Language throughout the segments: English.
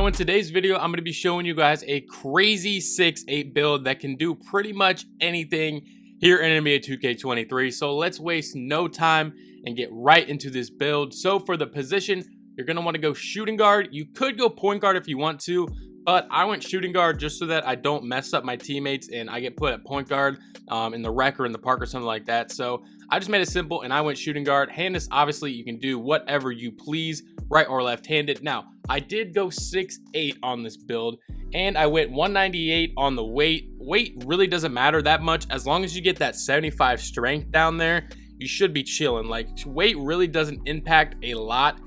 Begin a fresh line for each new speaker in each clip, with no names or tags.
So in today's video, I'm going to be showing you guys a crazy 6'8 build that can do pretty much anything here in NBA 2K23. So let's waste no time and get right into this build. So for the position, you're going to want to go shooting guard. You could go point guard if you want to, but I went shooting guard just so that I don't mess up my teammates and I get put at point guard in the rec or in the park or something like that. So I just made it simple and I went shooting guard. Handless, obviously, you can do whatever you please, right or left-handed. Now, I did go 6'8 on this build and I went 198 on the weight. Weight really doesn't matter that much. As long as you get that 75 strength down there, you should be chilling. Like, weight really doesn't impact a lot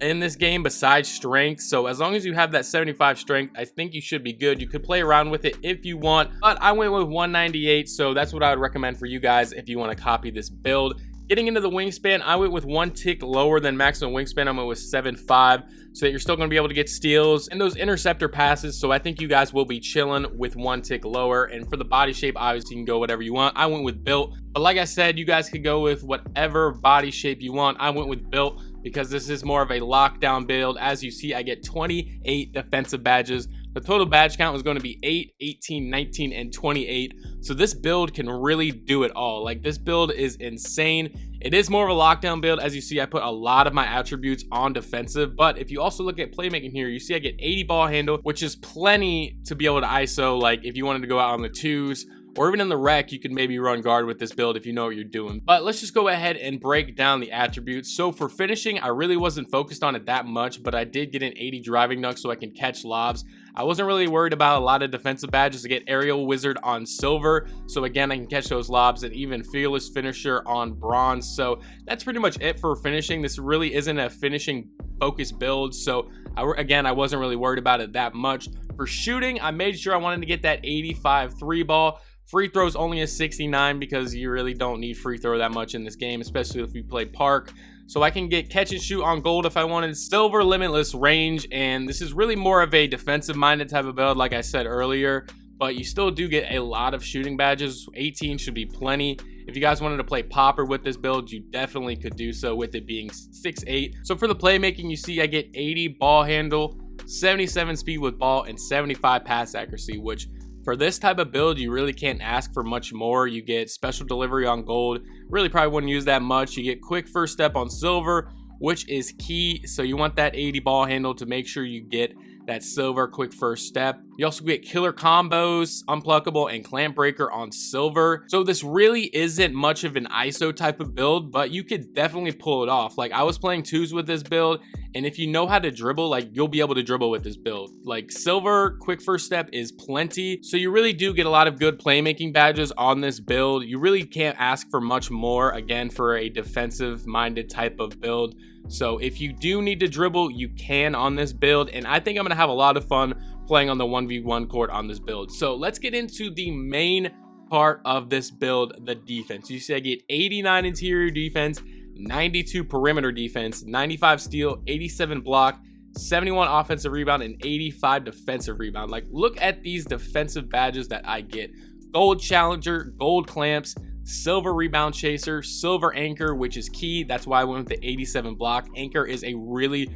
in this game besides strength. So as long as you have that 75 strength, I think you should be good. You could play around with it if you want, but I went with 198, so that's what I would recommend for you guys if you want to copy this build. Getting into the wingspan, I went with one tick lower than maximum wingspan. I went with 7'5", so that you're still going to be able to get steals and those interceptor passes. So I think you guys will be chilling with one tick lower. And for the body shape, obviously you can go whatever you want. I went with built, but like I said, you guys could go with whatever body shape you want. I went with built because this is more of a lockdown build. As you see, I get 28 defensive badges. The total badge count is going to be 8, 18, 19, and 28. So this build can really do it all. Like, this build is insane. It is more of a lockdown build. As you see, I put a lot of my attributes on defensive. But if you also look at playmaking here, you see I get 80 ball handle, which is plenty to be able to ISO. Like, if you wanted to go out on the twos, or even in the rec, you could maybe run guard with this build if you know what you're doing. But let's just go ahead and break down the attributes. So for finishing, I really wasn't focused on it that much, but I did get an 80 driving dunk so I can catch lobs. I wasn't really worried about a lot of defensive badges. To get aerial wizard on silver, so again, I can catch those lobs, and even fearless finisher on bronze. So that's pretty much it for finishing. This really isn't a finishing focused build, so again, I wasn't really worried about it that much. For shooting, I made sure I wanted to get that 85 3 ball. Free throws only a 69 because you really don't need free throw that much in this game, especially if you play park. So I can get catch and shoot on gold if I wanted. Silver, limitless range, and this is really more of a defensive minded type of build, like I said earlier, but you still do get a lot of shooting badges. 18 should be plenty. If you guys wanted to play popper with this build, you definitely could do so with it being 6'8". So for the playmaking, you see I get 80 ball handle, 77 speed with ball, and 75 pass accuracy, which for this type of build, you really can't ask for much more. You get special delivery on gold. Really probably wouldn't use that much. You get quick first step on silver, which is key. So you want that 80 ball handle to make sure you get that silver quick first step. You also get killer combos, unpluckable, and clamp breaker on silver. So this really isn't much of an ISO type of build, but you could definitely pull it off. Like, I was playing twos with this build, and if you know how to dribble, like, you'll be able to dribble with this build. Like, silver quick first step is plenty. So you really do get a lot of good playmaking badges on this build. You really can't ask for much more, again, for a defensive minded type of build. So if you do need to dribble, you can on this build, and I think I'm gonna have a lot of fun playing on the 1v1 court on this build. So let's get into the main part of this build, the defense. You see I get 89 interior defense, 92 perimeter defense, 95 steal, 87 block, 71 offensive rebound, and 85 defensive rebound. Like, look at these defensive badges that I get. Gold challenger, gold clamps, silver rebound chaser, silver anchor, which is key. That's why I went with the 87 block. Anchor is a really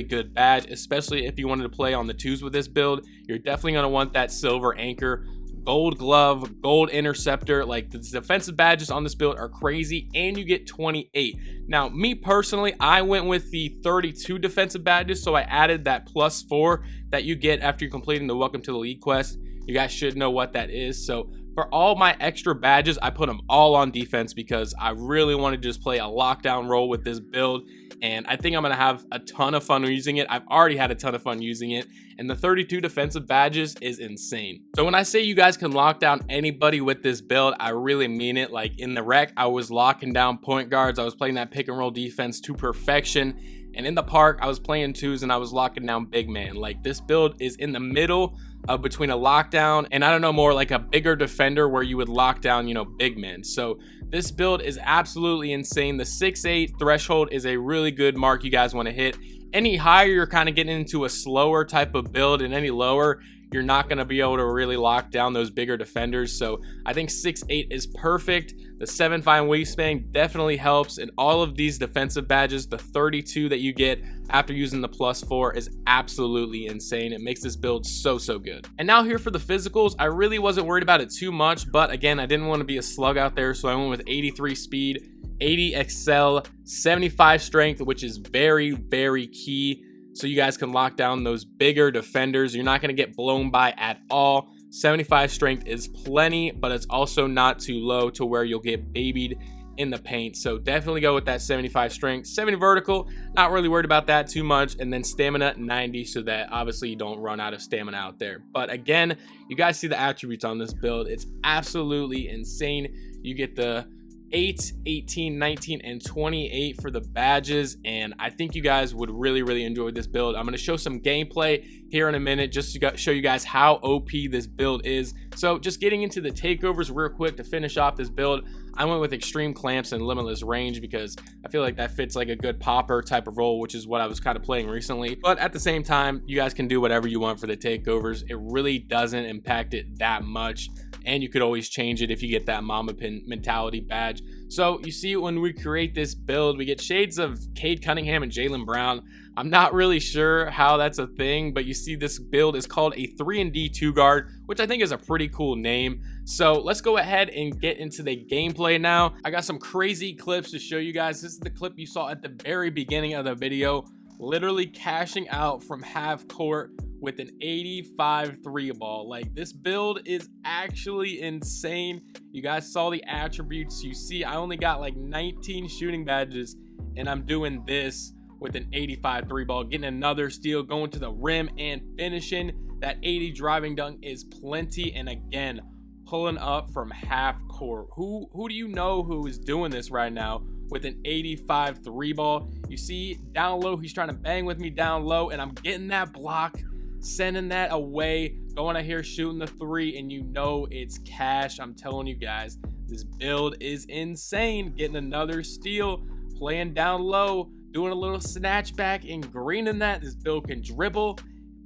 good badge, especially if you wanted to play on the twos with this build. You're definitely going to want that silver anchor. Gold glove, gold interceptor. Like, the defensive badges on this build are crazy, and you get 28. Now, me personally, I went with the 32 defensive badges, so I added that +4 that you get after you're completing the Welcome to the League quest. You guys should know what that is. So for all my extra badges, I put them all on defense because I really want to just play a lockdown role with this build, and I think I'm going to have a ton of fun using it. I've already had a ton of fun using it, and the 32 defensive badges is insane. So when I say you guys can lock down anybody with this build, I really mean it. Like, in the rec, I was locking down point guards. I was playing that pick and roll defense to perfection. And in the park, I was playing twos and I was locking down big man. Like, this build is in the middle of between a lockdown and, I don't know, more like a bigger defender where you would lock down, you know, big men. So this build is absolutely insane. The 6'8 threshold is a really good mark you guys want to hit. Any higher, you're kind of getting into a slower type of build, and any lower, you're not going to be able to really lock down those bigger defenders. So I think 6'8" is perfect. The 7'5" wingspan definitely helps, and all of these defensive badges, the 32 that you get after using the +4 is absolutely insane. It makes this build so good. And now here for the physicals, I really wasn't worried about it too much, but again, I didn't want to be a slug out there, so I went with 83 speed, 80 excel, 75 strength, which is very key, so you guys can lock down those bigger defenders. You're not going to get blown by at all. 75 strength is plenty, but it's also not too low to where you'll get babied in the paint. So definitely go with that 75 strength. 70 vertical, not really worried about that too much. And then stamina 90, so that obviously you don't run out of stamina out there. But again, you guys see the attributes on this build. It's absolutely insane. You get the 8, 18, 19, and 28 for the badges, and I think you guys would really enjoy this build. I'm going to show some gameplay here in a minute just to show you guys how OP this build is. So just getting into the takeovers real quick to finish off this build, I went with extreme clamps and limitless range because I feel like that fits like a good popper type of role, which is what I was kind of playing recently. But at the same time, you guys can do whatever you want for the takeovers. It really doesn't impact it that much, and you could always change it if you get that mama pin mentality badge. So you see, when we create this build, we get shades of Cade Cunningham and Jaylen Brown. I'm not really sure how that's a thing, but you see this build is called a 3&D 2 guard, which I think is a pretty cool name. So let's go ahead and get into the gameplay now. I got some crazy clips to show you guys. This is the clip you saw at the very beginning of the video, literally cashing out from half court with an 85 3 ball. Like, this build is actually insane. You guys saw the attributes. You see, I only got like 19 shooting badges, and I'm doing this with an 85 3 ball, getting another steal, going to the rim and finishing. That 80 driving dunk is plenty, and again, pulling up from half court. Who do you know who is doing this right now with an 85 3 ball? You see down low, he's trying to bang with me down low, and I'm getting that block, sending that away, going out here shooting the 3, and you know it's cash. I'm telling you guys, this build is insane. Getting another steal, playing down low, doing a little snatch back and greening that. This build can dribble,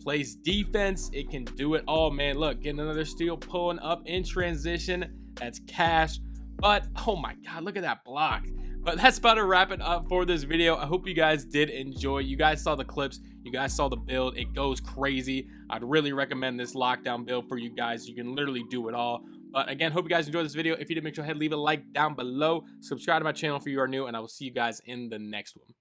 plays defense, it can do it all, man. Look, getting another steal, pulling up in transition. That's cash. But oh my god, look at that block. But that's about to wrap it up for this video. I hope you guys did enjoy. You guys saw the clips, you guys saw the build. It goes crazy. I'd really recommend this lockdown build for you guys. You can literally do it all. But again, hope you guys enjoyed this video. If you did, make sure to leave a like down below, subscribe to my channel if you are new, and I will see you guys in the next one.